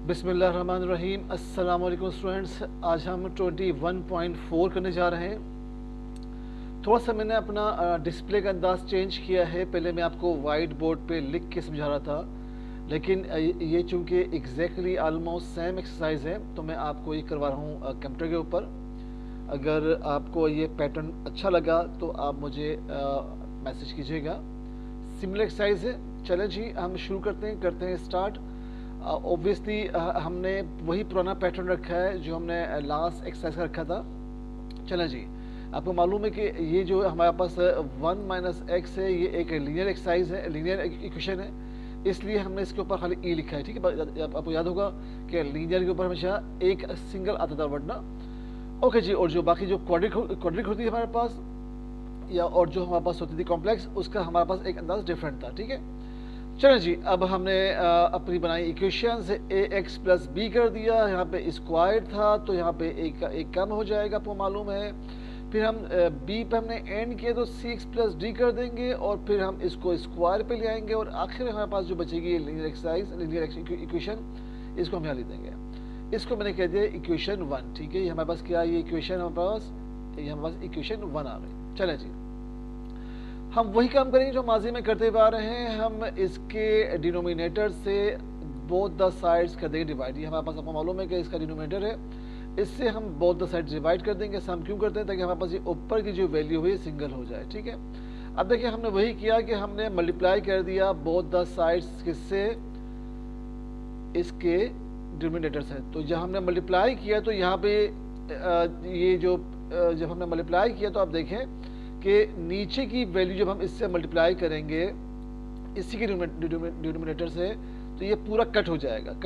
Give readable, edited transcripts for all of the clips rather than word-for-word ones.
बिस्मिल्लाहिर्रहमानिर्रहीम। अस्सलाम वालेकुम स्टूडेंट्स। आज हम 21.4 करने जा रहे हैं। थोड़ा सा मैंने अपना डिस्प्ले का अंदाज़ चेंज किया है। पहले मैं आपको वाइट बोर्ड पे लिख के समझा रहा था, लेकिन ये चूँकि एग्जैक्टली आलमोस्ट सेम एक्सरसाइज है तो मैं आपको ये करवा रहा हूँ कंप्यूटर के ऊपर। अगर आपको ये पैटर्न अच्छा लगा तो आप मुझे मैसेज कीजिएगा। सिमिलर एक्सरसाइज है। चलें जी, हम शुरू करते हैं स्टार्ट। ऑब्वियसली हमने वही पुराना पैटर्न रखा है जो हमने लास्ट एक्सरसाइज का रखा था। चलें जी, आपको मालूम है कि ये जो हमारे पास 1 माइनस एक्स है, ये एक लीनियर एक्सरसाइज है, लीनियर इक्वेशन है, इसलिए हमने इसके ऊपर खाली ई लिखा है। ठीक है, आपको याद होगा कि लीनियर के ऊपर हमेशा एक सिंगल आता था वरना। ओके जी, और जो बाकी जो क्वाड्रिक होती है हमारे पास, या और जो हमारे पास होती थी कॉम्प्लेक्स, उसका हमारे पास एक अंदाज डिफरेंट था। ठीक है, चलो जी, अब हमने अपनी बनाई इक्वेशन से ए एक्स प्लस बी कर दिया। यहाँ पे स्क्वायर था तो यहाँ पे एक कम हो जाएगा, आपको मालूम है। फिर हम बी पे हमने एंड किया तो सी एक्स प्लस डी कर देंगे, और फिर हम इसको स्क्वायर पे ले आएंगे, और आखिर में हमारे पास जो बचेगी लीनियर एक्सरसाइज, लीनियर इक्वेशन, इसको हम यहाँ लिख देंगे। इसको मैंने कह दिया इक्वेशन 1। ठीक है, ये हमारे पास क्या है, ये इक्वेशन हमारे पास इक्वेशन 1 आ गई। चले जी, हम वही काम करेंगे जो माजी में करते हुए आ रहे हैं। हम इसके डिनोमिनेटर से बोथ द साइड्स कर देंगे डिवाइड। ये हमारे पास आपको मालूम है कि इसका डिनोमिनेटर है, इससे हम बोथ द साइड्स डिवाइड कर देंगे। हम क्यों करते हैं, ताकि हमारे पास ये ऊपर की जो वैल्यू हुई सिंगल हो जाए। ठीक है, अब देखिए हमने वही किया कि हमने मल्टीप्लाई कर दिया बोथ द साइड्स किससे, इसके डिनोमिनेटर से। तो जब हमने मल्टीप्लाई किया तो यहाँ पे ये जो जब हमने मल्टीप्लाई किया तो आप देखें कि नीचे की वैल्यू जब हम इससे मल्टीप्लाई करेंगे इसी के डिनोमिनेटर से, तो ये पूरा कट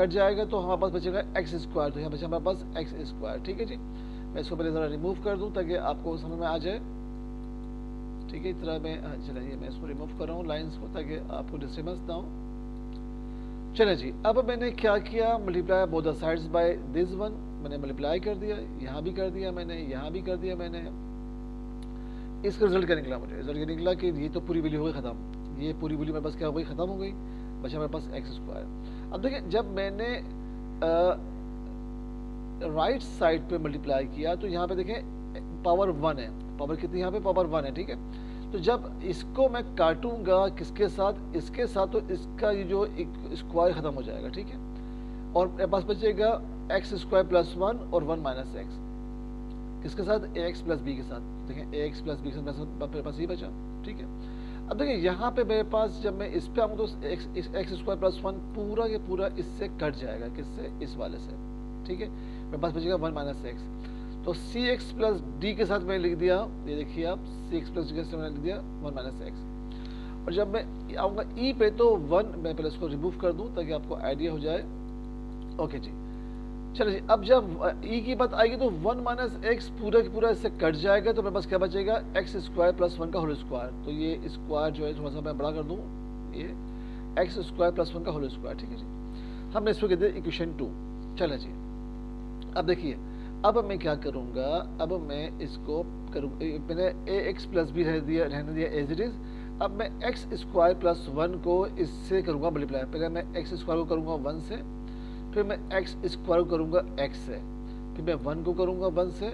जाएगा तो हमारे पास बचेगा एक्स स्क्वायर। तो यहाँ बचे हमारे पास एक्स स्क्वायर। ठीक है जी, मैं इसको पहले ज़रा रिमूव कर दूँ ताकि आपको समझ में आ जाए। ठीक है, इस तरह मैं चलिए मैं इसको रिमूव कर रहा हूँ लाइन्स को, ताकि आपको डिस्टर्बेंस ना हो। चले जी, अब मैंने क्या किया, multiply both the sides by this one. मैंने मल्टीप्लाई कर दिया, यहाँ भी कर दिया मैंने, यहाँ भी कर दिया मैंने। इसका रिजल्ट क्या निकला, मुझे रिजल्ट ये निकला कि ये तो पूरी वैल्यू हो गई ख़त्म। ये पूरी वैल्यू मेरे पास क्या हो गई, ख़त्म हो गई, बचा मेरे पास एक्स स्क्वायर। अब देखिए, जब मैंने राइट साइड पे मल्टीप्लाई किया तो यहाँ पे देखें पावर 1 है। पावर कितनी, यहाँ पे पावर 1 है। ठीक है, तो जब इसको मैं काटूंगा किसके साथ, इसके साथ, तो इसका ये जो स्क्वायर ख़त्म हो जाएगा। ठीक है, और मेरे पास बचेगा एक्स स्क्वायर प्लस 1 और 1 माइनस एक्स, किसके साथ, ए एक्स प्लस बी के साथ। देखें ए एक्स प्लस बी के साथ मेरे पास ये बचा। ठीक है, अब देखिए यहाँ पे मेरे पास जब मैं इस पे आऊँ तो एक्स स्क्वायर प्लस 1 पूरा के पूरा इससे कट जाएगा, किससे, इस वाले से। ठीक है, मेरे पास बचेगा 1 माइनस एक्स। तो सी एक्स प्लस डी के साथ मैंने लिख दिया, ये देखिए आप, सी एक्स प्लस डी के साथ मैंने लिख दिया 1 माइनस एक्स। और जब मैं आऊँगा ई पे तो 1, मैं पहले इसको रिमूव कर दूँ ताकि आपको आइडिया हो जाए। ओके जी, चलो जी, अब जब ई की बात आएगी तो 1 माइनस एक्स पूरा की पूरा इससे कट जाएगा, तो मेरे पास क्या बचेगा, एक्स स्क्वायर प्लस 1 का होल स्क्वायर। तो ये स्क्वायर जो है थोड़ा सा मैं बड़ा कर दूँ, ये एक्स स्क्वायर प्लस 1 का होल स्क्वायर। ठीक है जी, हमने इसको कह दिया इक्वेशन 2। चलो जी, अब देखिए, अब मैं क्या करूँगा, अब मैं इसको करूँगा, मैंने ए एक्स प्लस बी रहने दिया एज इट इज़। अब मैं एक्स स्क्वायर प्लस 1 को इससे करूँगा मल्टीप्लाई। पहले मैं एक्स स्क्वायर को करूँगा 1 से, फिर मैं एक्स स्क्वायर को करूँगा एक्स से, फिर मैं 1 को करूँगा 1 से,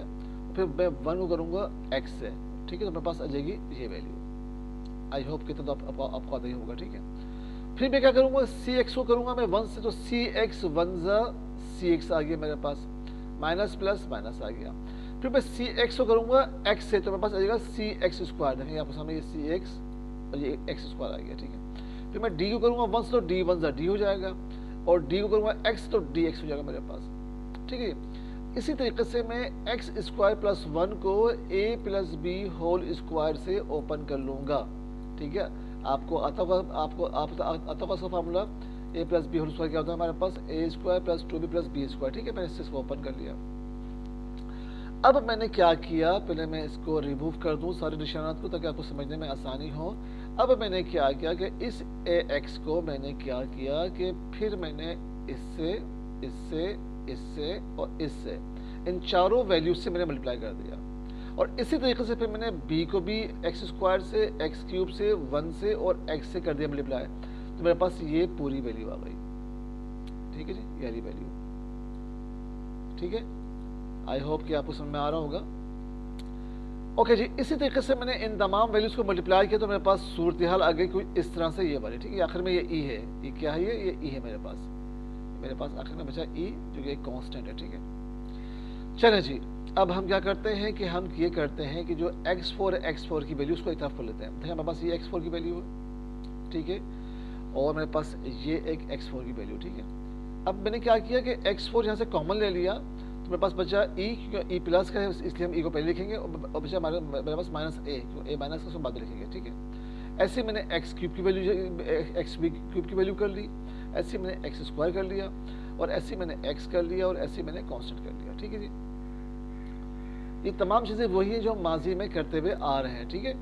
फिर मैं 1 को करूँगा एक्स से। ठीक है, तो मेरे पास आ जाएगी ये वैल्यू। आई होप कि तो आपको आता ही होगा। ठीक है, फिर मैं क्या करूँगा, सी एक्स को करूँगा मैं 1 से, तो सी एक्स 1 ज़ा सी एक्स आ गया मेरे पास, माइनस प्लस माइनस आ गया। फिर मैं सी एक्स को करूँगा एक्स से, तो मेरे पास आ जाएगा सी एक्स स्क्वायर। देखेंगे आपके सामने ये सी एक्स और ये एक्स स्क्वायर आ गया। ठीक है, फिर मैं डी को करूँगा 1 से, तो डी 1 ज़ा डी हो जाएगा, और डी को करूँगा एक्स तो डी एक्स हो जाएगा मेरे पास। ठीक है, इसी तरीके से मैं एक्स स्क्वायर प्लस 1 को a plus B whole square से ओपन कर लूँगा। ठीक है, आपको आता होगा उसका formula, a plus B whole square क्या होता है हमारे पास, a square plus 2b plus b square. ठीक है, मैंने इसको ओपन कर लिया। अब मैंने क्या किया, पहले मैं इसको रिमूव कर दूँ सारे निशानात को, ताकि आपको समझने में आसानी हो। अब मैंने क्या किया कि इस ए एक्स को मैंने क्या किया कि फिर मैंने इससे, इससे, इससे और इससे, इन चारों वैल्यूज से मैंने मल्टीप्लाई कर दिया। और इसी तरीके से फिर मैंने बी को भी एक्स स्क्वायर से, एक्स क्यूब से, 1 से और एक्स से कर दिया मल्टीप्लाई। तो मेरे पास ये पूरी वैल्यू आ गई। ठीक है जी, ये वाली वैल्यू। ठीक है, आई होप कि आपको समझ में आ रहा होगा। ओके जी, इसी तरीके से मैंने इन तमाम वैल्यूज को मल्टीप्लाई किया तो मेरे पास सूरत हाल आ गई कुछ इस तरह से, ये वाली। ठीक है, आखिर में ये ई है, ये क्या है, ये ई है मेरे पास आखिर में बचा ई, जो कि एक कांस्टेंट है। ठीक है, चले जी, अब हम क्या करते हैं कि हम ये करते हैं कि जो x4 की वैल्यू उसको एक तरफ कर लेते हैं। देखिए हमारे पास ये x4 की वैल्यू है, ठीक है, और मेरे पास ये एक x4 की वैल्यू। ठीक है, अब मैंने क्या किया कि x4 यहाँ से कॉमन ले लिया तो मेरे पास बचा e, क्योंकि e प्लस का है इसलिए हम e को पहले लिखेंगे, और बचा मेरे पास माइनस a, क्योंकि a माइनस का उसको बाद में लिखेंगे। ठीक है, ऐसे मैंने x क्यूब की वैल्यू x क्यूब की वैल्यू कर ली, ऐसे मैंने x स्क्वायर कर लिया, और ऐसे मैंने x कर लिया, और ऐसे मैंने कांस्टेंट कर लिया। ठीक है जी, ये तमाम चीज़ें वही है जो हम माजी में करते हुए आ रहे हैं। ठीक है,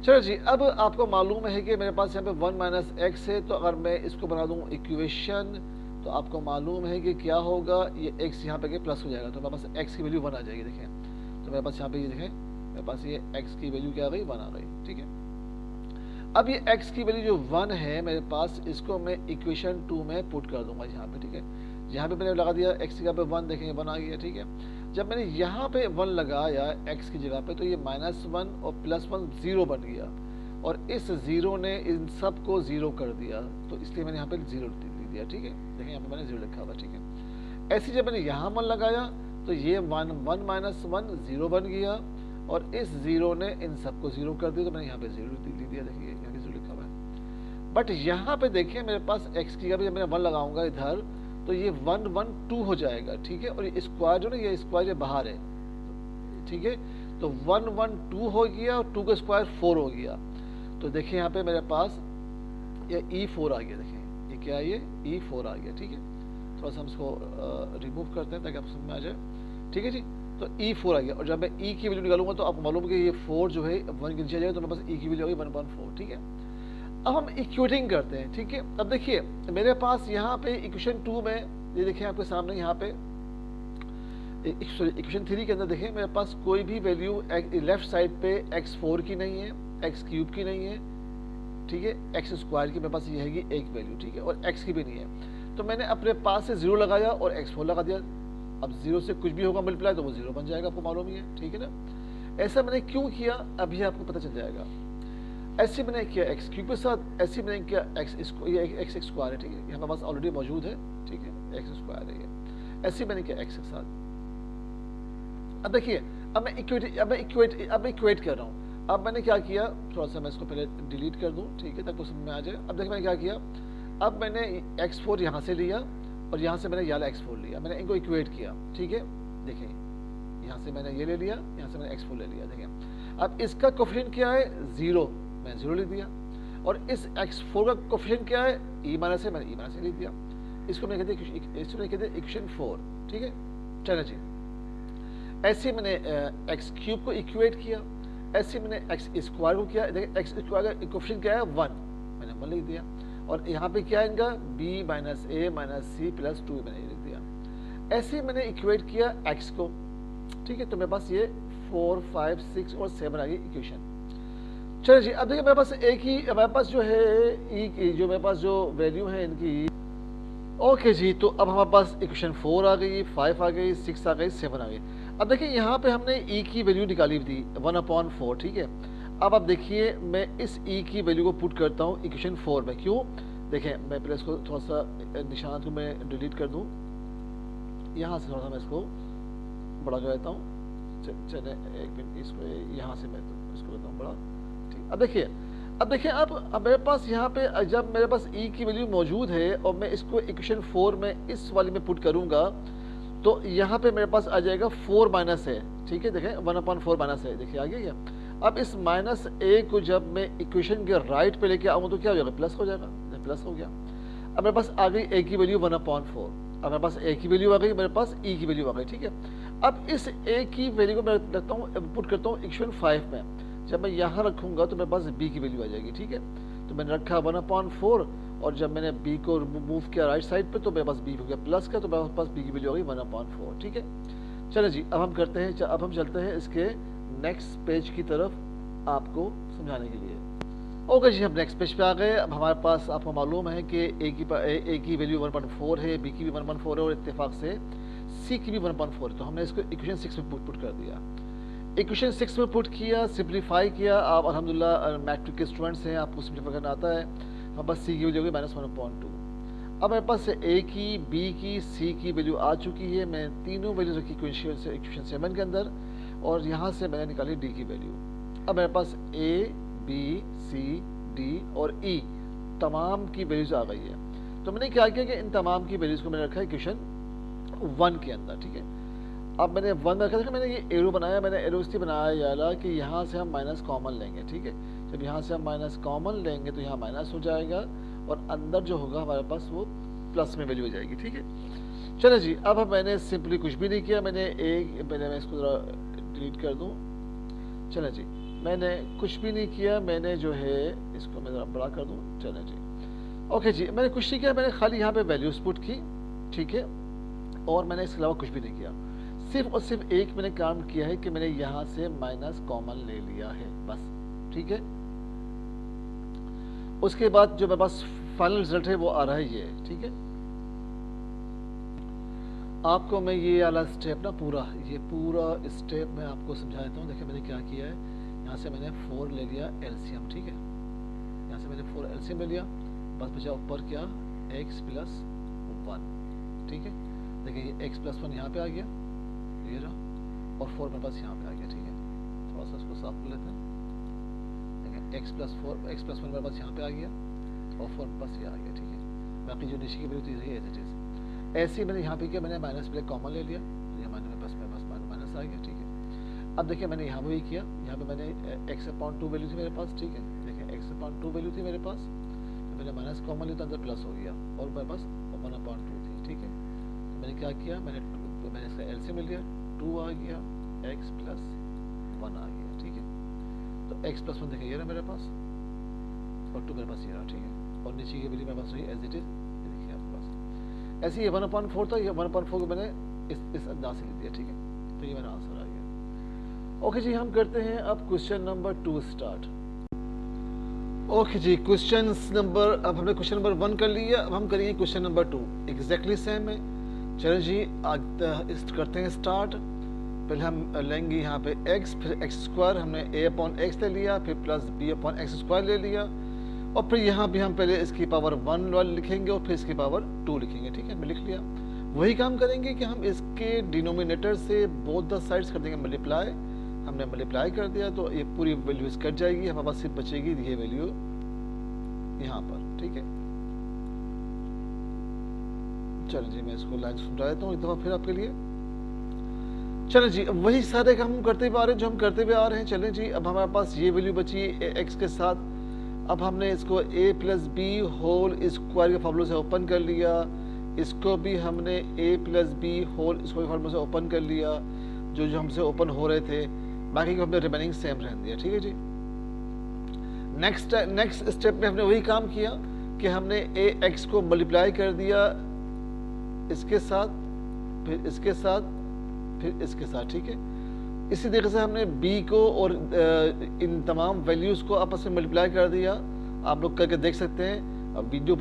चलो जी, अब आपको मालूम है कि मेरे पास यहाँ पे 1 माइनस एक्स है, तो अगर मैं इसको बना दूँ इक्वेशन तो आपको मालूम है कि क्या होगा, ये x यहाँ पे प्लस हो जाएगा, तो मेरे पास x की वैल्यू 1 आ जाएगी। देखें तो मेरे पास यहाँ पे ये देखें, मेरे पास ये x की वैल्यू क्या आ गई, 1 आ गई। ठीक है, अब ये x की वैल्यू जो 1 है मेरे पास, इसको मैं इक्वेशन 2 में पुट कर दूंगा यहाँ पे। ठीक है, यहाँ पे मैंने लगा दिया x की जगह पे 1, देखें 1 आ गया। ठीक है, जब मैंने यहाँ पे 1 लगाया x की जगह पे तो ये -1 और +1 0 बन गया, और इस 0 ने इन सब को 0 कर दिया, तो इसलिए मैंने यहाँ पे 0 लिख दिया। ठीक है, देखें यहाँ पे मैंने 0 लिखा हुआ। ठीक है, ऐसे जब मैंने यहाँ 1 लगाया तो ये 1 -1 0 बन गया, और इस 0 ने इन सबको 0 कर दिया, तो मैंने यहाँ पे 0 लिख दिया। देखिए यहाँ पे 0 लिखा हुआ है, बट यहाँ पे देखिए मेरे पास x की जगह पे जब मैं 1 लगाऊंगा इधर तो ये 1 1 2 हो जाएगा। ठीक है, और ये स्क्वायर जो ना, ये स्क्वायर ये बाहर है। ठीक है, तो 1 1 2 हो गया, और 2 का स्क्वायर 4 हो गया, तो देखिए यहाँ पे मेरे पास ये E4 आ गया। देखिए ये क्या है, ये E4 आ गया। ठीक है, थोड़ा सा हम इसको रिमूव करते हैं ताकि आपको समझ में आ जाए। ठीक है जी, तो E4 आ गया, और जब मैं E की वैल्यू निकालूंगा तो आपको मालूम है कि ये 4 जो है 1 के नीचे जाएगा, तो मेरे पास E की वैल्यू होगी 1.4। ठीक है, अब हम इक्वेटिंग करते हैं। ठीक है, अब देखिए मेरे पास यहाँ पे इक्वेशन 2 में, ये देखिए आपके सामने यहाँ पे इक्वेशन 3 के अंदर देखें मेरे पास कोई भी वैल्यू लेफ्ट साइड पे x4 की नहीं है, x क्यूब की नहीं है। ठीक है, x स्क्वायर की मेरे पास ये है एक वैल्यू। ठीक है, और x की भी नहीं है, तो मैंने अपने पास से 0 लगाया और x4 लगा दिया। अब 0 से कुछ भी होगा मल्टीप्लाई तो वो 0 बन जाएगा, आपको मालूम ही है। ठीक है ना, ऐसा मैंने क्यों किया अभी आपको पता चल जाएगा। ऐसे मैंने किया x क्यूब के साथ, ऐसे मैंने किया x स्क्वायर है। ठीक है, यहाँ पास ऑलरेडी मौजूद है। ठीक है, x स्क्वायर है ये, ऐसे मैंने किया x के साथ। अब देखिए, अब मैं इक्वेट कर रहा हूँ। अब मैंने क्या किया, थोड़ा सा मैं इसको पहले डिलीट कर दूं, ठीक है, ताकि समझ में आ जाए। अब देखिए मैंने क्या किया, अब मैंने x4 यहाँ से लिया और यहाँ से मैंने ये x4 लिया, मैंने इनको इक्वेट किया। ठीक है, देखिए यहाँ से मैंने ये ले लिया, यहाँ से मैंने x4 ले लिया। देखिए अब इसका कोफिशिएंट क्या है, 0, मैंने 0 लिख दिया, और इस x4 का कोफिशिएंट क्या है, e माइनस है, मैंने e माइनस लिख दिया। इसको मैंने कहते हैं इक्वेशन 4। ठीक है, चलो जी, ऐसे मैंने एक्स क्यूब को इक्वेट किया, ऐसे मैंने एक्स स्क्वायर को किया। देखिए एक्स स्क्वायर का कोफिशिएंट क्या है, 1, मैंने 1 लिख दिया, और यहाँ पे क्या है इनका b minus a minus c plus 2 मैंने लिख दिया। ऐसे मैंने इक्वेट किया x को। ठीक है, तो मेरे पास ये 4 5 6 और 7 आ गई इक्वेशन। चलो जी, अब देखिए मेरे पास एक ही, मेरे पास जो है ई की जो मेरे पास जो वैल्यू है इनकी। ओके जी, तो अब हमारे पास इक्वेशन 4 आ गई, 5 आ गई, 6 आ गई, 7 आ गई। अब देखिए यहाँ पे हमने e की वैल्यू निकाली थी 1/4। ठीक है, अब आप देखिए मैं इस e की वैल्यू को पुट करता हूँ इक्वेशन 4 में। क्यों, देखें मैं पहले इसको थोड़ा सा निशान को मैं डिलीट कर दूँ, यहाँ से थोड़ा सा मैं इसको बड़ा कर देता हूँ। चले एक मिनट, इसको यहाँ से मैं इसको करता हूँ बड़ा। ठीक, अब देखिए अब मेरे पास यहाँ पे जब मेरे पास e की वैल्यू मौजूद है और मैं इसको इक्वेशन 4 में इस वाली में पुट करूँगा तो यहाँ पे मेरे पास आ जाएगा 4 माइनस है। ठीक है, देखें 1/4 माइनस है, देखिए आ गया क्या। अब इस माइनस a को जब मैं इक्वेशन के राइट पे लेके आऊँ तो क्या हो जाएगा, प्लस हो जाएगा। प्लस हो गया। अब मेरे पास आ गई a की वैल्यू 1/4, अब मेरे पास a की वैल्यू आ गई, मेरे पास e की वैल्यू आ गई। ठीक है, अब इस a की वैल्यू को मैं रखता हूँ, पुट करता हूँ इक्वेशन 5 में। जब मैं यहाँ रखूँगा तो मेरे पास b की वैल्यू आ जाएगी। ठीक है, तो मैंने रखा 1/4, और जब मैंने b को मूव किया राइट साइड पे तो मेरे पास b हो गया प्लस का, तो मेरे पास b की वैल्यू हो गई 1/4। ठीक है, चलो जी, अब हम करते हैं, अब हम चलते हैं इसके नेक्स्ट पेज की तरफ आपको समझाने के लिए। ओके जी, हम नेक्स्ट पेज पे आ गए। अब हमारे पास आपको मालूम है कि ए की वैल्यू 1.4 है, बी की भी 1.4 है और इत्तेफाक से सी की भी 1.4 है। तो हमने इसको इक्वेशन 6 में पुट कर दिया। इक्वेशन 6 में पुट किया, सिंप्लीफाई किया। आप अल्हम्दुलिल्लाह मैट्रिक के स्टूडेंट्स हैं, आपको सिंप्लीफाई करना आता है। हमारे पास सी की वैल्यू होगी -1.2। अब मेरे पास ए की, बी की, सी की वैल्यू आ चुकी है। मैं तीनों वैल्यूज रखी इक्वेशन 7 के अंदर और यहाँ से मैंने निकाली डी की वैल्यू। अब मेरे पास ए, बी, सी, डी और ई तमाम की वैल्यूज आ गई है। तो मैंने क्या किया कि इन तमाम की वैल्यूज को मैंने रखा है इक्वेशन 1 के अंदर, ठीक है। अब मैंने 1 में रखा था, मैंने ये एरो बनाया। मैंने एरो इसलिए बनाया याला कि यहाँ से हम माइनस कॉमन लेंगे, ठीक है। जब यहाँ से हम माइनस कॉमन लेंगे तो यहाँ माइनस हो जाएगा और अंदर जो होगा हमारे पास वो प्लस में वैल्यू हो जाएगी, ठीक है। चलो जी, अब मैंने सिंपली कुछ भी नहीं किया। मैंने मैं इसको ज़रा डिलीट कर दूँ। चलो जी, मैंने कुछ भी नहीं किया। मैंने जो है इसको मैं ज़रा बड़ा कर दूँ। चलो जी, ओके जी, मैंने कुछ नहीं किया। मैंने खाली यहाँ पे वैल्यूज पुट की, ठीक है, और मैंने इसके अलावा कुछ भी नहीं किया। सिर्फ और सिर्फ एक मैंने काम किया है कि मैंने यहाँ से माइनस कॉमन ले लिया है, बस, ठीक है। उसके बाद जो मेरे पास फाइनल रिजल्ट है वो आ रहा है ये, ठीक है। आपको मैं ये वाला स्टेप ना ये पूरा स्टेप मैं आपको समझा देता हूँ। देखिए मैंने क्या किया है, यहाँ से मैंने 4 ले लिया एलसीएम, ठीक है। यहाँ से मैंने 4 एलसीएम ले लिया, बस बचा ऊपर क्या, x + 1, ठीक है। देखिए ये x + 1 यहाँ पे आ गया, ये रहा, और 4 मेरे पास यहाँ पे आ गया, ठीक है। थोड़ा सा इसको साफ कर लेते हैं। देखिए x + 1 मेरे पास यहाँ पे आ गया और 4 मेरे पास ये आ गया, ठीक है। बाकी जो नीचे की वैल्यू थी एज इट इज ऐसे ही मैंने यहाँ पे किया। मैंने माइनस प्लस कॉमन ले लिया, ये मेरे पास माइनस आ गया, ठीक है। अब देखिए मैंने यहाँ पे भी किया। यहाँ पे मैंने x/2 वैल्यू थी मेरे पास, ठीक है। देखिए x/2 वैल्यू थी मेरे पास, तो मैंने माइनस कॉमन लिया तो अंदर प्लस हो गया और मेरे पास 1/2 थी, ठीक है। तो मैंने क्या किया, मैंने इसका एलसीएम ले लिया, 2 आ गया, x + 1 आ गया, ठीक है। तो x + 1 देखिए ये रहा मेरे पास और 2 मेरे पास ये रहा, ठीक है। और नीचे की वैल्यू मेरे पास रही एज इट इज, देखिए आपके पास ऐसे ही 1/4 था। ये 1/4 को मैंने इस अंदाज से ले दिया, ठीक है। तो ये मेरा आंसर आ गया। ओके जी, हम करते हैं अब क्वेश्चन नंबर 2 स्टार्ट। ओके जी, अब हमने क्वेश्चन नंबर 1 कर लिया। अब हम करेंगे क्वेश्चन नंबर 2, एग्जैक्टली सेम है। चलो जी, करते हैं स्टार्ट। पहले हम लेंगे यहाँ पे x, फिर x², हमने a/x ले लिया, फिर प्लस b/x² ले लिया, और फिर यहाँ भी हम पहले इसकी पावर 1 लिखेंगे और फिर इसकी पावर 2 लिखेंगे, ठीक है। मैं लिख लिया। वही काम करेंगे कि हम इसके डिनोमिनेटर से बोथ द साइड्स कर देंगे मल्टीप्लाई। हमने मल्टीप्लाई कर दिया तो ये पूरी वैल्यू कट जाएगी, हमारे पास सिर्फ बचेगी ये वैल्यू यहाँ पर, ठीक है। चलो जी, मैं इसको लाइन समझा देता हूँ एक दफ़ा फिर आपके लिए। चलो जी, वही सारे काम हम करते हुए आ रहे हैं जो हम करते हुए आ रहे हैं। चलें जी, अब हमारे पास ये वैल्यू बची x के साथ। अब हमने इसको a + b होल स्क्वायर के फॉर्मूले से ओपन कर लिया। इसको भी हमने a + b होल स्क्वायर के फॉर्मूले से ओपन कर लिया, जो हमसे ओपन हो रहे थे। बाकी को हमने रिमेनिंग सेम रहने दिया, ठीक है जी। नेक्स्ट स्टेप में हमने वही काम किया कि हमने ax को मल्टीप्लाई कर दिया इसके साथ, फिर इसके साथ, फिर इसके साथ, ठीक है। इसी तरीके से हमने b को और इन तमाम वैल्यूज़ को आपस में मल्टीप्लाई कर दिया। आप लोग करके देख सकते हैं। अब वीडियो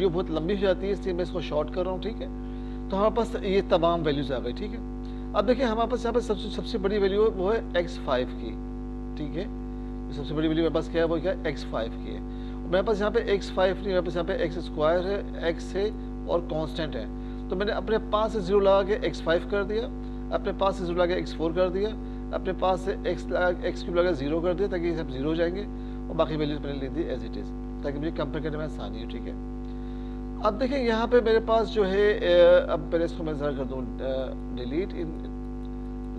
बहुत लंबी हो जाती है, इसलिए मैं इसको शॉर्ट कर रहा हूँ, ठीक है। तो हमारे पास ये तमाम वैल्यूज़ आ गई, ठीक है। अब देखिए हमारे पास यहाँ पर सबसे बड़ी वैल्यू वो है x5 की, ठीक है। सबसे बड़ी वैल्यू मेरे पास क्या है, वो क्या है, x5 की है। मेरे पास यहाँ पे x5 नहीं, मेरे पास यहाँ पे x² है, x है और कांस्टेंट है। तो मैंने अपने पास से 0 लगा के x5 कर दिया, अपने पास से 0 लगा के x4 कर दिया, अपने पास से x³ लगा 0 कर दिया, ताकि ये सब 0 हो जाएंगे, और बाकी वैल्यूज मैंने ले दी एज इट इज़, ताकि मुझे कंपेयर करने में आसानी हो, ठीक है। अब देखिए यहाँ पे मेरे पास जो है, अब पहले इसको मैं ज़रा कर दूँ डिलीट इन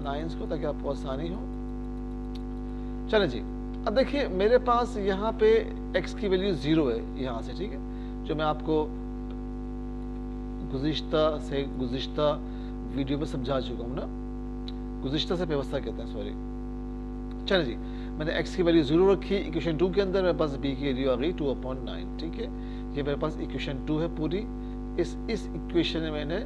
लाइन्स को, ताकि आपको आसानी हो। चलें जी, अब देखिए मेरे पास यहाँ पे x की वैल्यू 0 है यहाँ से, ठीक है, जो मैं आपको गुज़िश्ता वीडियो में समझा चुका हूँ ना, गुज़िश्ता से व्यवस्था कहते हैं, सॉरी। चलिए जी, मैंने x की वैल्यू 0 रखी इक्वेशन 2 के अंदर। मेरे पास b की वैल्यू आ गई 2/9, ठीक है। ये मेरे पास इक्वेशन 2 है पूरी। इस इक्वेशन में मैंने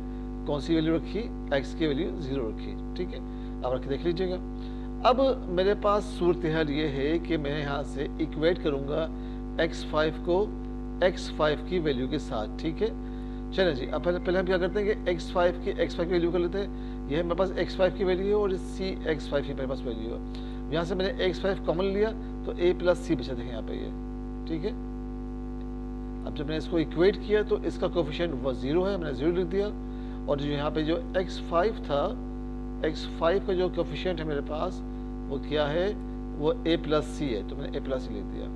कौन सी वैल्यू रखी, x की वैल्यू 0 रखी, ठीक है। आप रख के देख लीजिएगा। अब मेरे पास सूरत हाल ये है कि मैं यहाँ से इक्वेट करूँगा x5 को x5 की वैल्यू के साथ, ठीक है। चलें जी, अब पहले हम क्या करते हैं कि x5 की वैल्यू कर लेते हैं। ये मेरे पास x5 की वैल्यू है और c x5 की मेरे पास वैल्यू है। यहाँ से मैंने x5 कॉमन लिया तो a प्लस सी बचा, देखें यहाँ पे ये, ठीक है। अब जब मैंने इसको इक्वेट किया तो इसका कोफिशिएंट वो 0 है, मैंने 0 लिख दिया। और जो यहाँ पे जो x5 था, x5 का जो कोफिशिएंट है मेरे पास वो क्या है, वो a प्लस सी है, तो मैंने a प्लस सी लिख दिया।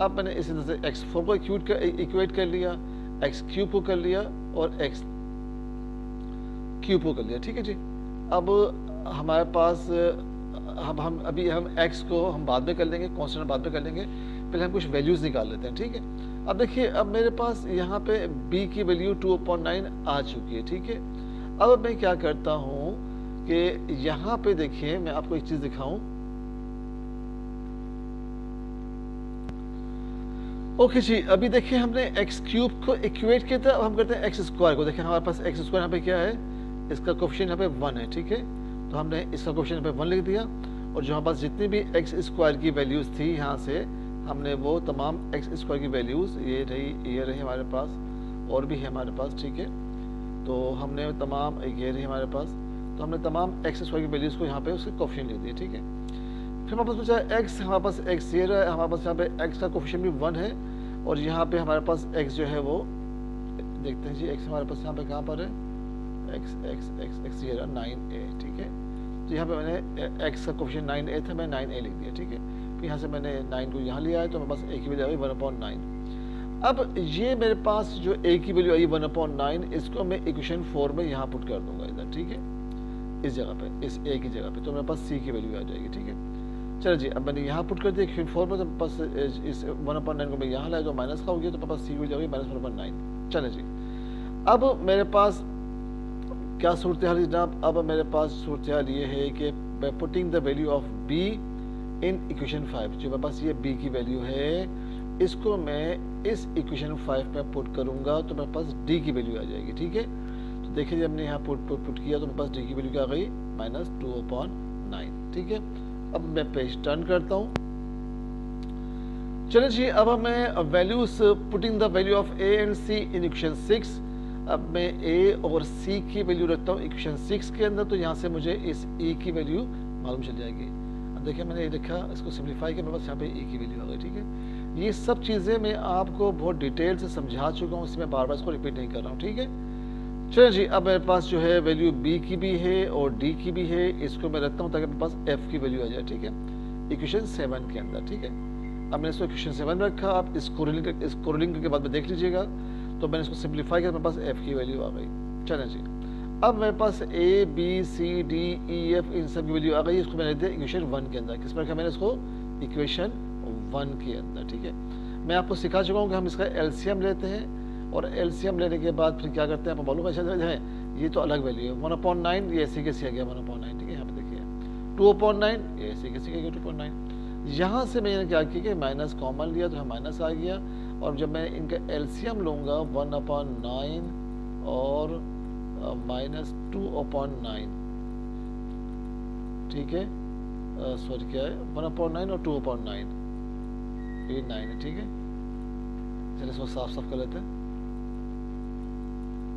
अब मैंने इसी तरह से x4 को इक्वेट कर लिया, एक्स क्यूब को कर लिया और एक्स क्यूब को कर लिया, ठीक है जी। अब हमारे पास हम अभी एक्स को हम बाद में कर लेंगे, कांस्टेंट बाद में कर लेंगे, पहले हम कुछ वैल्यूज निकाल लेते हैं, ठीक है। अब देखिए, अब मेरे पास यहाँ पे b की वैल्यू 2/9 आ चुकी है, ठीक है। अब मैं क्या करता हूँ कि यहाँ पे देखिए, मैं आपको एक चीज दिखाऊं। ओके जी, अभी देखिए हमने एक्स क्यूब को इक्वेट किया था, अब हम करते हैं एक्स स्क्वायर को। देखिए हमारे पास एक्स स्क्वायर यहाँ पे क्या है, इसका कोफिशिएंट यहाँ पे 1 है, ठीक है। तो हमने इसका कोफिशिएंट यहाँ पे 1 लिख दिया और जो हमारे पास जितनी भी एक्स स्क्वायर की वैल्यूज थी यहाँ से हमने वो तमाम एक्स स्क्वायर की वैल्यूज ये रही हमारे पास, और भी है हमारे पास, ठीक है। तो हमने तमाम ये रही हमारे पास, तो हमने तमाम एक्स स्क्वायर की वैल्यूज को यहाँ पे उसके कोफिशिएंट लिख दिए, ठीक है। फिर हमारे पास बचा एक्स, हमारे पास एक्स ये रहा है, हमारे पास यहाँ पे एक्स का कोफिशिएंट भी 1 है और यहाँ पे हमारे पास एक्स जो है वो देखते हैं जी, एक्स हमारे पास यहाँ पे कहाँ पर है, एक्स एक्स एक्स एक्स ये रहा 9a, ठीक है। तो यहाँ पे मैंने एक्स का कोफिशिएंट 9a था, मैं 9a लिख दिया, ठीक है। फिर यहाँ से मैंने 9 को यहाँ लिया है तो मेरे पास a की वैल्यू आई 1/9। अब ये मेरे पास जो a की वैल्यू आई 1/9, इसको मैं इक्वेशन 4 में यहाँ पुट कर दूंगा इधर, ठीक है, इस जगह पे, इस a की जगह पे, तो मेरे पास c की वैल्यू आ जाएगी, ठीक है। चलो जी, अब मैंने यहाँ पुट कर दिया इक्वेशन 4 में, तो पास इस 1/9 को मैं यहाँ लाया तो माइनस का हो गया, तो मेरे पास सी हो जाएगी -1/9। चले जी, अब मेरे पास क्या सूरत हाल है जनाब। अब मेरे पास सूरत हाल ये है कि by putting the value of b in equation 5, जो मेरे पास ये b की वैल्यू है, इसको मैं इस इक्वेशन 5 में पुट करूंगा तो मेरे पास d की वैल्यू आ जाएगी, ठीक है। तो देखिए जब हमने यहाँ पुट किया तो मेरे पास d की वैल्यू क्या आ गई, -2/9, ठीक है। अब मैं पेज टर्न करता हूं। चलिए जी, अब मैं values putting the value of a and c in equation 6। अब मैं a और c की वैल्यू रखता हूं इक्वेशन 6 के अंदर, तो यहां से मुझे इस e की वैल्यू मालूम चल जाएगी। अब देखिए मैंने ये लिखा, इसको सिंप्लीफाई किया, मेरे पास यहाँ पे e की वैल्यू आ गई, ठीक है। ये सब चीजें मैं आपको बहुत डिटेल से समझा चुका हूँ, इसमें बार बार इसको रिपीट नहीं कर रहा हूँ, ठीक है। चलिए जी, अब मेरे पास जो है वैल्यू b की भी है और d की भी है, इसको मैं रखता हूँ ताकि मेरे पास f की वैल्यू आ जाए, ठीक है, इक्वेशन 7 के अंदर, ठीक है। अब मैंने इसको इक्वेशन 7 में रखा, आप इस कोरिलेटिंग के बाद में देख लीजिएगा, तो मैंने इसको सिंप्लीफाई किया, मेरे पास f की वैल्यू आ गई। चलें जी, अब मेरे पास a b c d e f इन सब की वैल्यू आ गई, इसको मैंने दिया इक्वेशन 1 के अंदर। किस में रखा मैंने इसको, इक्वेशन 1 के अंदर, ठीक है। मैं आपको सिखा चुका हूँ कि हम इसका एलसीएम लेते हैं और एलसीएम लेने के बाद फिर क्या करते हैं, आपको मालूम है, ये तो अलग वैल्यू है, 1/9 ये ऐसे कैसे आ गया 1/9, ठीक है। यहाँ पे देखिए 2/9 ये ऐसे कैसे आ गया 2/9। यहाँ से मैंने क्या किया कि माइनस कॉमन लिया तो माइनस आ गया, और जब मैं इनका एलसीएम लूँगा 1/9 और -2/9, ठीक है, सॉरी क्या है 1/9 और 2/9, ये 9 है, ठीक है। चलिए इसको साफ कर लेते हैं।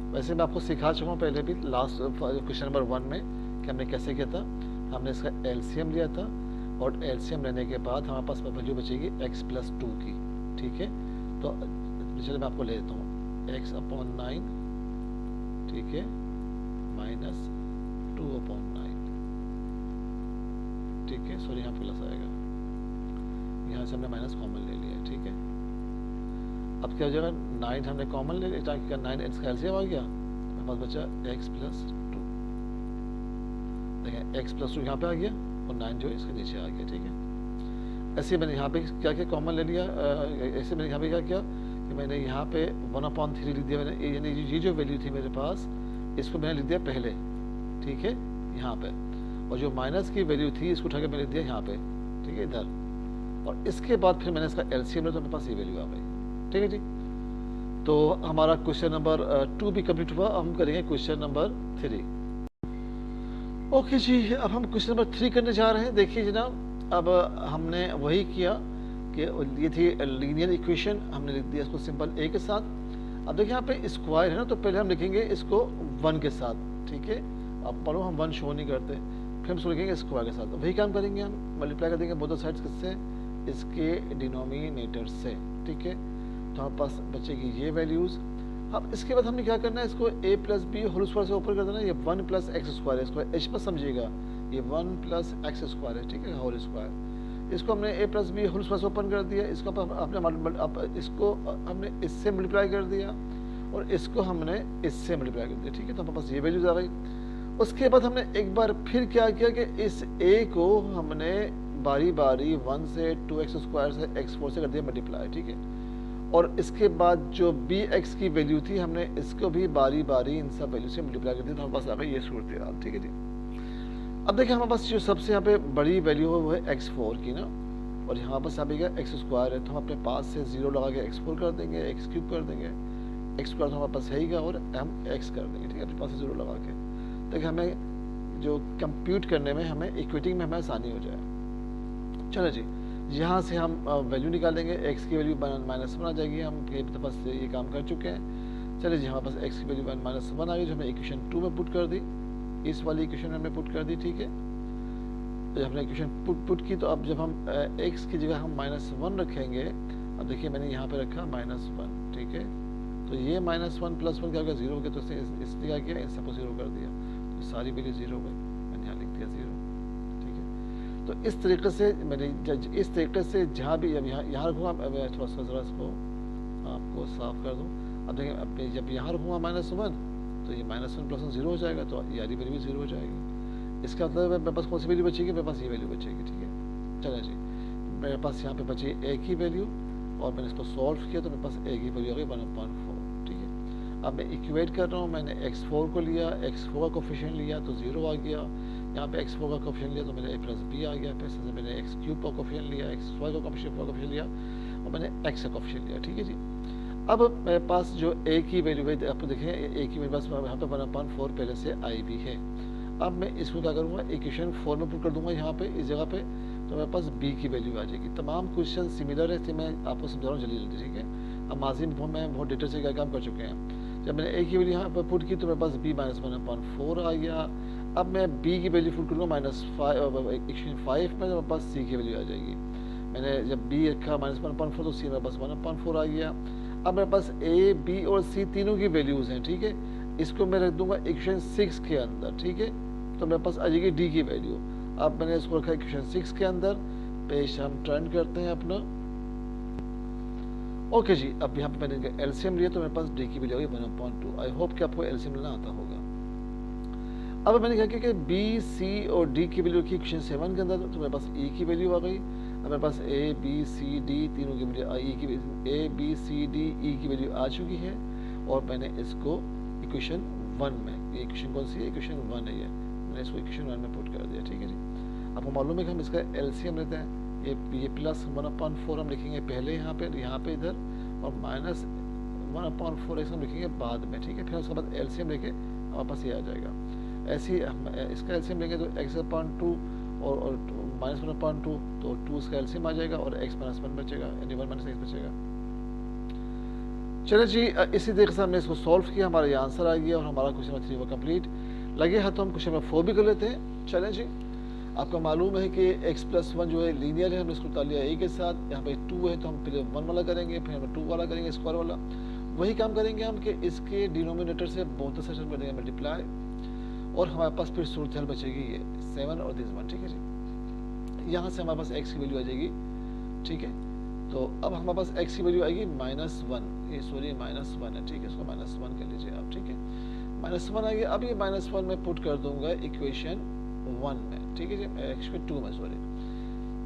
वैसे मैं आपको सिखा चुका हूँ पहले भी, लास्ट क्वेश्चन नंबर 1 में कि हमने कैसे किया था। हमने इसका एलसीएम लिया था और एलसीएम लेने के बाद हमारे पास वैल्यू बचेगी x+2 की, ठीक है। तो चलिए मैं आपको ले देता हूँ x/9, ठीक है, -2/9, ठीक है, सॉरी यहाँ प्लस आएगा, यहाँ से हमने माइनस कॉमन ले लिया, ठीक है। अब क्या हो जाएगा, 9 हमने कॉमन ले लिया, 9 इसका एलसीएम आ गया, मेरे पास बचा x+2, देखें x+2 यहाँ पे आ गया और 9 जो इसके नीचे आ गया, ठीक है। ऐसे मैंने यहाँ पे क्या किया, कॉमन ले लिया। ऐसे मैंने यहाँ पे क्या किया कि मैंने यहाँ पे 1/3 लिख दिया मैंने, यानी ये जो वैल्यू थी मेरे पास, इसको मैंने लिख दिया पहले, ठीक है, यहाँ पे, और जो माइनस की वैल्यू थी इसको उठा के मैंने लिख दिया यहाँ पे, ठीक है, इधर, और इसके बाद फिर मैंने इसका एलसीएम लिया तो मेरे पास ये वैल्यू आ गई, ठीक है जी। तो हमारा क्वेश्चन नंबर 2 भी कंप्लीट हुआ। हम करेंगे क्वेश्चन नंबर 3। ओके जी, अब हम क्वेश्चन नंबर 3 करने जा रहे हैं। देखिए जनाब, अब हमने वही किया कि ये थी लीनियर इक्वेशन, हमने लिख दिया इसको सिंपल ए के साथ। अब देखिए यहाँ पे स्क्वायर है ना, तो पहले हम लिखेंगे इसको 1 के साथ, ठीक है। अब पढ़ो, हम 1 शो नहीं करते, फिर हम इसको लिखेंगे स्क्वायर के साथ। वही काम करेंगे, हम मल्टीप्लाई कर देंगे बोथ साइड्स किससे, इसके डिनोमिनेटर से, ठीक है। तो हमारे पास बचेगी ये वैल्यूज़। अब इसके बाद हमने क्या करना है, इसको a plus B whole square से ऊपर कर देना है। ये 1 प्लस एक्स स्क्वायर है, इसको h पर समझिएगा, ये 1 प्लस एक्स स्क्वायर है, ठीक है, होल स्क्वायर। इसको हमने a plus B whole square से ओपन कर दिया, इसको इसको हमने इससे मल्टीप्लाई कर दिया और इसको हमने इससे मल्टीप्लाई कर दिया, ठीक है। तो हमारे पास ये वैल्यूज आ गई। उसके बाद हमने एक बार फिर क्या किया कि इस a को हमने बारी बारी 1 से 2x स्क्वायर से x4 से कर दिया मल्टीप्लाई, ठीक है। और इसके बाद जो बी एक्स की वैल्यू थी, हमने इसको भी बारी बारी इन सब वैल्यू से मल्टीप्लाई कर दिया, तो हमारे पास आ गई ये सूरत हाल, ठीक है जी। अब देखिए हमारे पास जो सबसे यहाँ पे बड़ी वैल्यू है वो है x4 की ना, और यहाँ पर यहाँ पे क्या एक्स स्क्वायर है, तो हम अपने पास से 0 लगा के x4 कर देंगे, x क्यूब कर देंगे, x स्क्वायर तो हमारे पास है ही का, और हम x कर देंगे, ठीक है, अपने पास से 0 लगा के। देखिए हमें जो कंप्यूट करने में, हमें इक्वेटिंग में हमें आसानी हो जाए। चलो जी, यहाँ से हम वैल्यू निकालेंगे, x की वैल्यू -1 आ जाएगी। हम के पास ये काम कर चुके हैं। चलिए जी, हमारे पास x की वैल्यू -1 आ गई, जो हमने इक्वेशन 2 में पुट कर दी, इस वाली इक्वेशन में हमने पुट कर दी, ठीक है। जब हमने इक्वेशन पुट की, तो अब जब हम x की जगह हम -1 रखेंगे, अब देखिए मैंने यहाँ पे रखा -1, ठीक है। तो ये -1 + 1 क्या होगा, 0 हो गया। तो इसने क्या किया, इन सबको 0 कर दिया, तो सारी वैल्यू 0 हो गई, मैंने यहाँ लिख दिया 0। तो इस तरीके से मैंने इस तरीके से जहाँ भी, अब यहाँ रखूँगा, मैं थोड़ा सा ज़रा इसको आपको साफ कर दूँ। अब देखिए, अब जब यहाँ रखूँगा -1, तो ये -1 + 1 0 हो जाएगा, तो यारी वैल्यू भी 0 हो जाएगी। इसका मतलब मेरे पास कौन सी वैल्यू बचेगी, मेरे पास ये वैल्यू बचेगी, ठीक है। चलो जी, मेरे पास यहाँ पे बची a की वैल्यू, और मैंने इसको सॉल्व किया, तो मेरे पास a की वैल्यू आ गई 1/4, ठीक है। अब मैं इक्वेट कर रहा हूँ, मैंने x4 को लिया, x4 का कोफिशिएंट लिया तो 0 आ गया। यहाँ पे x4 का कोफिशिएंट लिया तो मैंने a + b आ गया। फिर से मैंने x क्यूब का कोफिशिएंट लिया, x2 का कोफिशिएंट लिया, और मैंने x का कोफिशिएंट लिया, ठीक है जी। अब मेरे पास जो a की वैल्यू है, आप देखें a की मेरे पास यहाँ पे 1/4 पहले से आई भी है। अब मैं इसको क्या करूँगा, इक्वेशन 4 में पुट कर दूंगा यहाँ पे, इस जगह पे, तो मेरे पास b की वैल्यू आ जाएगी। तमाम क्वेश्चन सिमिलर है, मैं आपको समझा रहा हूँ जल्दी जल्दी, ठीक है। अब माजी में मैं बहुत डिटेल से क्या काम कर चुके हैं। जब मैंने a की वैल्यू यहाँ पर पुट की, तो मेरे पास b -1/4 आ गया। अब मैं b की वैल्यू पुट करूँगा इक्वेशन 5 में, तो मेरे पास c की वैल्यू आ जाएगी। मैंने जब b रखा -1/4, तो c मेरे पास 1/4 आ गया। अब मेरे पास a, b और c तीनों की वैल्यूज़ हैं, ठीक है। इसको मैं रख दूंगा इक्वेशन 6 के अंदर, ठीक है। तो मेरे पास आ जाएगी d की वैल्यू। अब मैंने इसको रखा इक्वेशन 6 के अंदर, पेश हम टर्न करते हैं अपना। ओके जी, अब यहाँ पे मैंने एलसीएम लिया, तो मेरे पास d की वैल्यू आ गई 1/2। आई होप कि आपको एलसीएम लेना आता होगा। अब मैंने क्या किया कि b, c और d की वैल्यू की इक्वेशन 7 के अंदर, तो मेरे पास e की वैल्यू आ गई। अब मेरे पास a, b, c, d तीनों की value a, b, c, d, e की वैल्यू आ चुकी है। और मैंने इसको इक्वेशन 1 में, ये इक्वेशन कौन सी है, इक्वेशन 1 है ये, मैंने इसको इक्वेशन 1 में पुट कर दिया, ठीक है जी। आपको मालूम है कि हम इसका एलसीएम लेते हैं, ये +1/4 हम लिखेंगे पहले यहाँ पे इधर, और -1/4 हम लिखेंगे बाद में, ठीक है। फिर उसके बाद एलसीएम लेके हमारे पास ये आ जाएगा। ऐसे ही हम इसका एलसीएम लेंगे, तो x/2 और -1/2, तो 2 इसका एलसीएम आ जाएगा, और x -1 बचेगा, यानी 1 - x बचेगा। चलो जी, इसी तरीके से हमने इसको सॉल्व किया, हमारा ये आंसर आ गया, और हमारा क्वेश्चन नंबर 3 वो कंप्लीट। लगे हाथ तो हम क्वेश्चन नंबर 4 भी कर लेते हैं। चलें जी, आपका मालूम है कि x + 1 जो है लीनियर है, हमने इसको उतार लिया a के साथ। यहाँ पे 2 है, तो हम पहले 1 वाला करेंगे, फिर हम 2 वाला करेंगे, स्क्वायर वाला। वही काम करेंगे हम कि इसके डिनोमिनेटर से बोथ सेक्शन कर देंगे मल्टीप्लाई, और हमारे पास फिर सूरत हल बचेगी ये 7 और दिस 1, ठीक है जी। यहाँ से हमारे पास x की वैल्यू आ जाएगी, ठीक है। तो अब हमारे पास x की वैल्यू आएगी -1, ये सॉरी -1 है, ठीक है। इसको -1 कर लीजिए आप, ठीक है। -1 आ गया। अब ये -1 में पुट कर दूंगा इक्वेशन 1 में, ठीक है जी, इक्वेशन 2 में, सॉरी।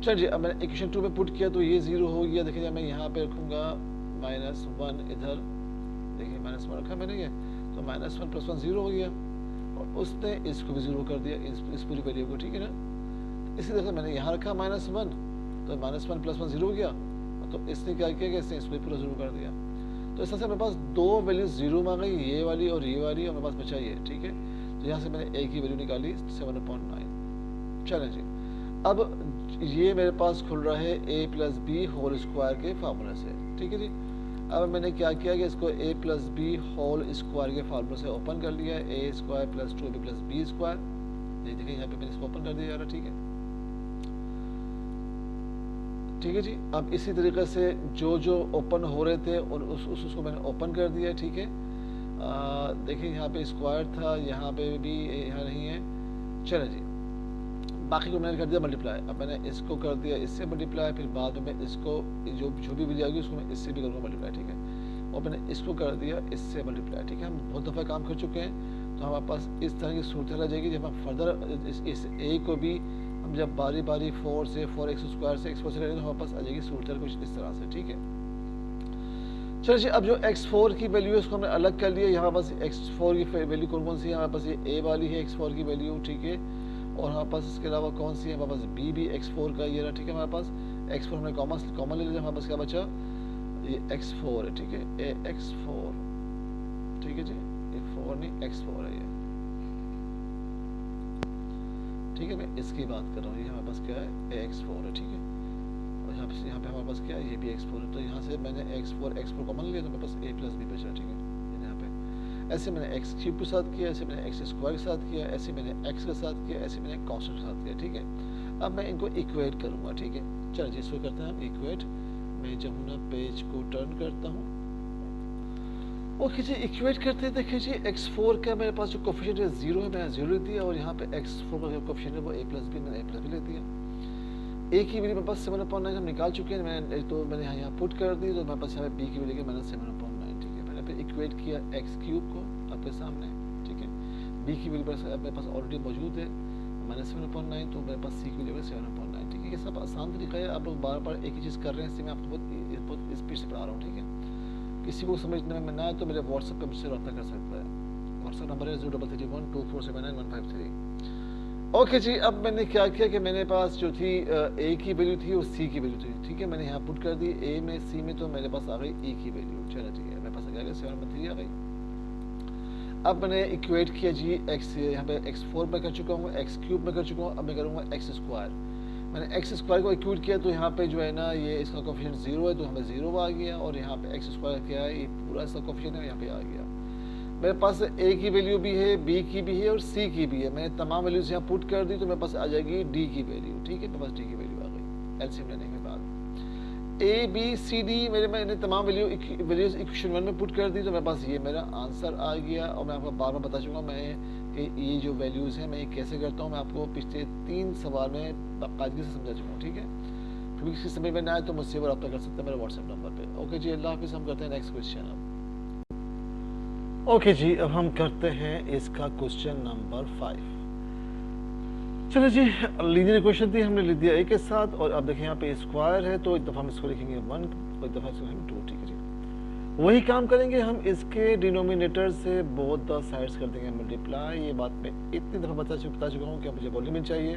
चलिए, अब मैंने इक्वेशन 2 में पुट किया, तो ये 0 हो गया। देखिए मैं यहाँ पे रखूँगा -1 इधर, देखिए -1 रखा मैंने ये, तो -1 + 1 0 हो गया, और उसने इसको भी 0 कर दिया, इस पूरी वैल्यू को, ठीक है ना। इसी तरह से मैंने यहाँ रखा -1, तो -1 + 1 0 हो गया, तो इसने क्या किया कि इसने इसको भी पूरा 0 कर दिया। तो इस तरह से मेरे पास 2 वैल्यूज 0 में आ गई, ये वाली और ये वाली, और मेरे पास बचा ये, ठीक है। तो यहाँ से मैंने ए की वैल्यू निकाली 7/9। चलें जी, अब ये मेरे पास खुल रहा है ए प्लस बी होल स्क्वायर के फार्मूले से, ठीक है जी। अब मैंने क्या किया कि इसको a plus B whole square के फार्मूले से ओपन कर लिया, a square plus 2b plus b square. ये देखिए यहाँ पे मैंने इसको ओपन कर दिया जा रहा, ठीक है, ठीक है जी। अब इसी तरीके से जो जो ओपन हो रहे थे और उसको मैंने ओपन कर दिया, ठीक है। देखिए यहाँ पे स्क्वायर था, यहाँ पे भी यहाँ नहीं है। चले जी, बाकी को मैंने कर दिया मल्टीप्लाई। अब मैंने इसको कर दिया इससे मल्टीप्लाई, फिर बाद में मैं इसको जो भी वैल्यू आएगी उसको मैं इससे भी करूँगा मल्टीप्लाई, ठीक है। और मैंने इसको कर दिया इससे मल्टीप्लाई, ठीक है। हम बहुत दफ़ा काम कर चुके हैं, तो हमारे पास इस तरह की सूरत आ जाएगी जब हम फर्दर इस ए को भी हम जब बारी बारी 4 से 4x स्क्वायर से x4 से करेंगे तो हमारे पास आ जाएगी सूरत कुछ इस तरह से, ठीक है। चलिए, अब जो x4 की वैल्यू है उसको हमने अलग कर लिया। यहाँ पास x4 की वैल्यू कौन कौन सी है, हमारे पास ये a वाली है x4 की वैल्यू, ठीक है। और हमारे पास इसके अलावा कौन सी है, हमारे पास b भी x4 का ये रहा, ठीक है। हमारे पास x4 हमने कॉमन ले लिया, हमारे पास क्या बचा, ये x4 है, ठीक है, a x4, ठीक है जी। ये 4 नहीं x4 है ये, ठीक है। मैं इसकी बात कर रहा हूँ, ये हमारे पास क्या है x4 है, ठीक है। और यहाँ पे हमारे पास क्या है, ये भी x4 है। तो यहाँ से मैंने x4 कॉमन लिया तो मेरे पास a प्लस बी बचा, ठीक है। यहाँ पे ऐसे मैंने x क्यूब के साथ किया, ऐसे मैंने x स्क्वायर के साथ किया, ऐसे मैंने x के साथ किया, ऐसे मैंने कांस्टेंट के साथ किया, ठीक है। अब मैं इनको इक्वेट करूँगा, ठीक है। चलिए इसको करते हैं हम इक्वेट। मैं जब ना पेज को टर्न करता हूँ, ओके जी, इक्वेट करते हैं। देखिए जी, x4 का मेरे पास जो कोफिशिएंट है 0 है, मैंने 0 ले दिया। और यहाँ पे x4 का जो कोफिशिएंट है वो a प्लस बी, मैंने a प्लस बी ले दिया। a की वैल्यू मेरे पास 7/9 हम निकाल चुके हैं, मैंने यहाँ पुट कर दी। तो मेरे पास यहाँ पे b की वैल्यू लेके मैंने 7/9, ठीक है। मैंने फिर इक्वेट किया x क्यूब को आपके सामने, ठीक है। b की वैल्यू मेरे पास ऑलरेडी मौजूद है, मैंने 7/9, तो मेरे पास c की वैल्यू 7/9, ठीक है। ये सब आसान तरीका है, आप लोग बार बार एक ही चीज़ कर रहे हैं, इससे मैं आपको बहुत स्पीड से पढ़ा रहा हूँ, ठीक है। किसी को समझने में ना आए तो मेरे व्हाट्सएप पे मुझसे रब्ता कर सकता है। व्हाट्सएप नंबर है 033124799153। ओके जी, अब मैंने क्या किया कि मेरे पास जो थी ए की वैल्यू थी और सी की वैल्यू थी, ठीक है। मैंने यहाँ पुट कर दी ए में, सी में, तो मेरे पास आ गई ई की वैल्यू। चलो ठीक है, मेरे पास आ गया 7/3 आ गई। अब मैंने इक्वेट किया जी, एक्स यहाँ पे x4 में कर चुका हूँ, x क्यूब में कर चुका हूँ। अब मैं करूँगा x स्क्वायर। मैंने एक्स स्क्वायर को इक्वेट किया, तो यहाँ पे जो है ना ये इसका कोफिशिएंट 0 है, तो हमें 0 आ गया। और यहाँ पे एक्स स्क्वायर क्या है, ये पूरा इसका कोफिशिएंट है, यहाँ पे आ गया। मेरे पास ए की वैल्यू भी है, बी की भी है और सी की भी है। मैंने तमाम वैल्यूज यहाँ पुट कर दी, तो मेरे पास आ जाएगी डी की वैल्यू, ठीक है। मेरे पास डी की वैल्यू आ गई एलसीएम लेने के बाद। ए बी सी डी मैंने तमाम वैल्यूज इक्वेशन 1 में पुट कर दी, तो मेरे पास ये मेरा आंसर आ गया। और मैं आपको बार बार बता चुका मैं कि ये जो वैल्यूज़ हैं मैं ये कैसे करता हूँ, मैं आपको पिछले 3 सवाल में बाकायदगी से समझा चुका हूँ, ठीक है। कभी किसी समझ में ना आए तो मुझसे वो रब्ता कर सकते हैं मेरे व्हाट्सएप नंबर पे। ओके जी, अल्लाह हाफिज़। हम करते हैं नेक्स्ट क्वेश्चन अब। ओके जी, अब हम करते हैं इसका क्वेश्चन नंबर 5। चलो जी, लीनियर इक्वेशन थी, हमने लिख दिया ए के साथ। और अब देखिए यहाँ पे स्क्वायर है, तो एक दफ़ा हम इसको लिखेंगे 1 और एक दफ़ा इसको लिखेंगे 2, ठीक है जी। वही काम करेंगे हम, इसके डिनोमिनेटर से बोथ द साइड्स कर देंगे मल्टीप्लाई। ये बात मैं इतनी दफ़ा बता चुका हूँ कि मुझे वॉल्यूम में चाहिए।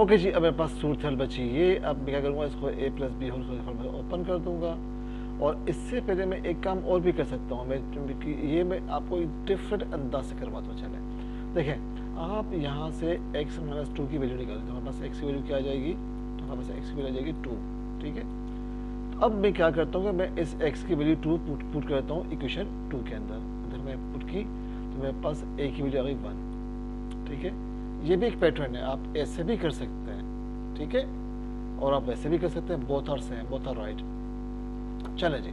ओके जी, अब मेरे पास सूरत हल बची ये। अब मैं क्या करूँगा, इसको a plus B whole square open कर दूँगा। और इससे पहले मैं एक काम और भी कर सकता हूँ, मैं आपको डिफरेंट अंदाज से करवाता हूँ। चलें देखें, आप यहाँ से x - 2 की वैल्यू निकालें, तो हमारे पास x की वैल्यू क्या आ जाएगी, तो हमारे पास x की वैल्यू आ जाएगी 2, ठीक है। अब मैं क्या करता हूँ कि मैं इस x की वैल्यू 2 पुट करता हूँ इक्वेशन 2 के अंदर मैं पुट की, तो मेरे पास a की वैल्यू आ गई 1, ठीक है। ये भी एक पैटर्न है, आप ऐसे भी कर सकते हैं, ठीक है, और आप वैसे भी कर सकते हैं। Both are same, both are right. चले जी,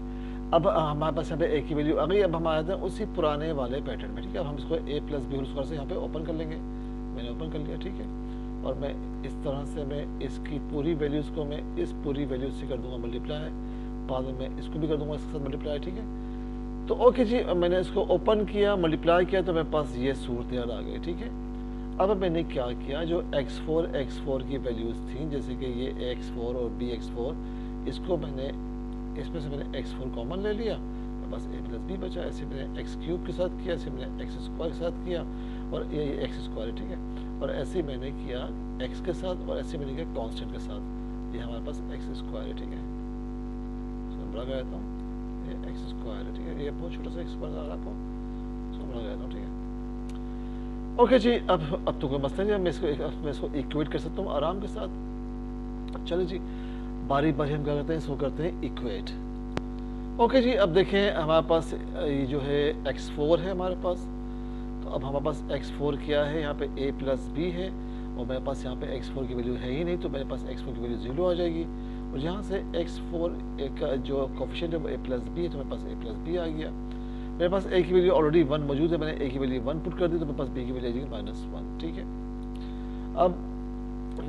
अब हमारे पास यहाँ पे a की वैल्यू आ गई। अब हम आते हैं उसी पुराने वाले पैटर्न में, ठीक है। अब हम इसको a plus B whole square से यहाँ पे ओपन कर लेंगे। मैंने ओपन कर लिया, ठीक है। और मैं इस तरह से मैं इसकी पूरी वैल्यूज़ को मैं इस पूरी वैल्यू से कर दूंगा मल्टीप्लाई। बाद में मैं इसको भी कर दूंगा इसके साथ मल्टीप्लाई, ठीक है। तो ओके जी, मैंने इसको ओपन किया, मल्टीप्लाई किया, तो मेरे पास ये सूरत आ गई, ठीक है। अब मैंने क्या किया, जो x4 की वैल्यूज़ थी, जैसे कि ये x4 और bx4, इसको मैंने इसमें से मैंने x4 कॉमन ले लिया, बस a प्लस बी बचा। ऐसे मैंने x क्यूब के साथ किया, ऐसे मैंने x स्क्वायर के साथ किया, और ये x स्क्वायर है, ठीक है। और ऐसे मैंने किया x के साथ, और ऐसे मैंने किया कांस्टेंट के साथ। ये हमारे पास x स्क्वायर है, ठीक है। बड़ा गया था, ये x स्क्वायर है, ठीक है। ये बहुत छोटा सा x स्क्वायर आ रहा है आपको, बड़ा गया था, ठीक है। ओके जी, अब तो कोई मसला नहीं है, मैं इसको इक्वेट कर सकता हूँ आराम के साथ। चलो जी, बारी बारी हम क्या करते हैं, इसको करते हैं इक्वेट। ओके जी, अब देखें हमारे पास ये जो है x4 है हमारे पास। तो अब हमारे पास x4 क्या है, यहाँ पे a प्लस बी है, और मेरे पास यहाँ पे x4 की वैल्यू है ही नहीं, तो मेरे पास x4 की वैल्यू 0 आ जाएगी। और यहाँ से x4 का जो कोफिशिएंट है वो a प्लस बी है, तो मेरे पास a प्लस बी आ गया। मेरे पास a की वैल्यू ऑलरेडी 1 मौजूद है, मैंने a की वैल्यू 1 पुट कर दी, तो मेरे पास b की वैल्यू आ जाएगी -1। ठीक है, अब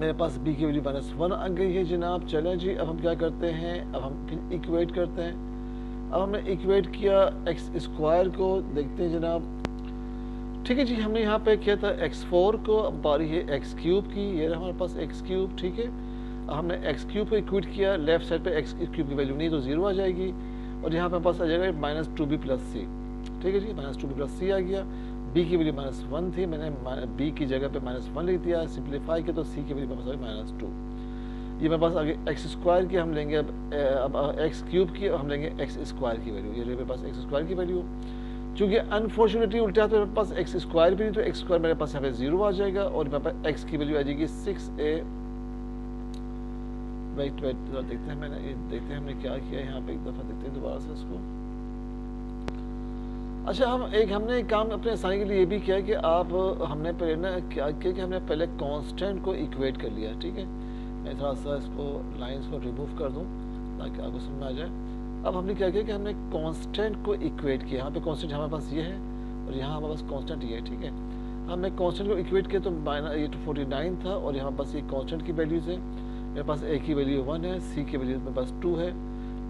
मेरे पास b की वैल्यू -1 आ गई है जनाब। चलें जी, अब हम क्या करते हैं, अब हम फिर इक्वेट करते हैं। अब हमने इक्वेट किया एक्स स्क्वायर को, देखते हैं जनाब। ठीक है जी, हमने यहाँ पे किया था x4 को, अब बारी है एक्स क्यूब की, ये रहा हमारे पास एक्स क्यूब। ठीक है, अब हमने एक्स क्यूब को इक्वेट किया, लेफ्ट साइड पे एक्स क्यूब की वैल्यू नहीं तो 0 आ जाएगी, और यहाँ पे पास आ जाएगा -2b प्लस सी। ठीक है जी, -2b प्लस सी आ गया। b की वैल्यू -1 थी, मैंने b की जगह पे -1 लिख दिया, सिंप्लीफाई किया तो c की वैल्यू पास आ गई -2। ये मेरे पास आगे एक्स स्क्वायर की हम लेंगे, अब एक्स क्यूब की हम लेंगे एक्स स्क्वायर की वैल्यू, ये मेरे पास एक्स स्क्वायर की वैल्यू। चूँकि अनफॉर्चुनेटली उल्टा तो मेरे पास एक्स स्क्वायर भी नहीं, तो एक्स स्क्वायर मेरे पास यहाँ पे 0 आ जाएगा, और मेरे पास एक्स की वैल्यू आ जाएगी 6a। वेट देखते हैं, देखते हैं हमने क्या किया यहाँ पे, एक दफ़ा देखते हैं दोबारा से इसको। अच्छा, हमने एक काम अपने आसानी के लिए ये भी किया कि हमने पहले ना क्या किया कि हमने पहले कांस्टेंट को इक्वेट कर लिया। ठीक है, मैं थोड़ा सा इसको लाइंस को रिमूव कर दूं ताकि आपको समझ में आ जाए। अब हमने क्या किया कि हमने कांस्टेंट को इक्वेट किया। यहाँ पे कांस्टेंट हमारे पास ये है, और यहाँ हमारे पास कांस्टेंट ये है। ठीक है, हमने कांस्टेंट को इक्वेट किया तो ये 49 था, और यहाँ पास ये कांस्टेंट की वैल्यूज है। मेरे पास a की वैल्यू 1 है, c की वैल्यू मेरे पास 2 है,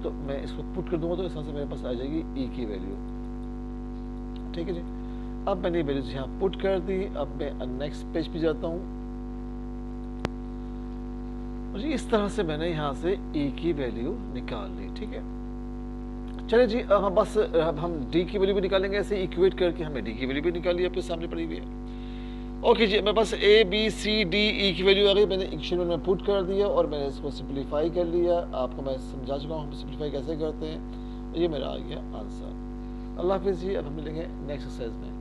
तो मैं इसको पुट कर दूंगा तो इस तरह से मेरे पास आ जाएगी e की वैल्यू। ठीक है जी, अब मैंने वैल्यूज यहाँ पुट कर दी। अब मैं नेक्स्ट पेज पे जाता हूँ, और इस तरह से मैंने यहाँ से e की वैल्यू निकाल ली। ठीक है, चलिए जी, अब हम d की वैल्यू भी निकालेंगे, ऐसे इक्वेट करके हमने d की वैल्यू भी निकाली, आपके सामने पड़ी हुई है। ओके जी, मेरे पास a b c d e की वैल्यू आ गई, मैंने इक्वेशन में पुट कर दिया, और मैंने इसको सिंप्लीफाई कर लिया। आपको मैं समझा चुका हूँ हम सिंप्लीफाई कैसे करते हैं। ये मेरा आ गया आंसर। अल्लाह हाफिज़ जी, अब हम मिलेंगे नेक्स्ट एक्सरसाइज में।